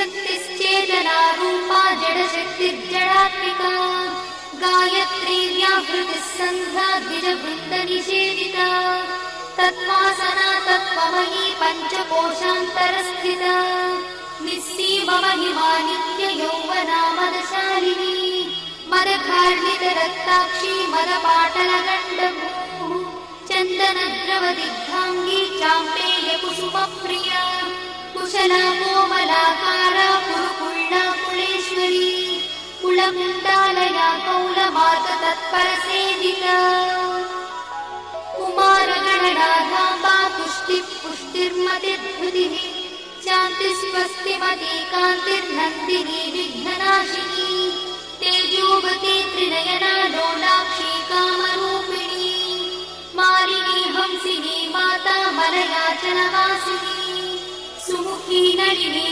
शक्तिश्चेतना रूपा जडशक्तिर्जडात्मिका गायत्री व्याहृतिः सन्ध्या द्विजवृन्दनिषेविता तत्त्वासना तत्त्वमयी पञ्चकोशान्तरस्थिता निस्सीममहिमा नित्ययौवना मदशालिनी मदघार्णितरक्ताक्षी मदपाटलगण्डभूः चन्दनद्रवदिग्धाङ्गी चाम्पेयकुसुमप्रिया कुशला कोमलाकारा कुरुकुल्ला कुलेश्वरी कुलमुण्डालया कौलमार्गतत्परसेविता कुमारगणनाधाम्बा पुष्टिर्मतिर्धृतिः शान्तिस्वस्तिमती कान्तिर्नन्दिनी विघ्ननाशिनी तेजोवती त्रिनयना लोलाक्षी कामरूपिणी मालिनी हंसिनी माता मलयाचलवासिनी सुमुखी नलिनी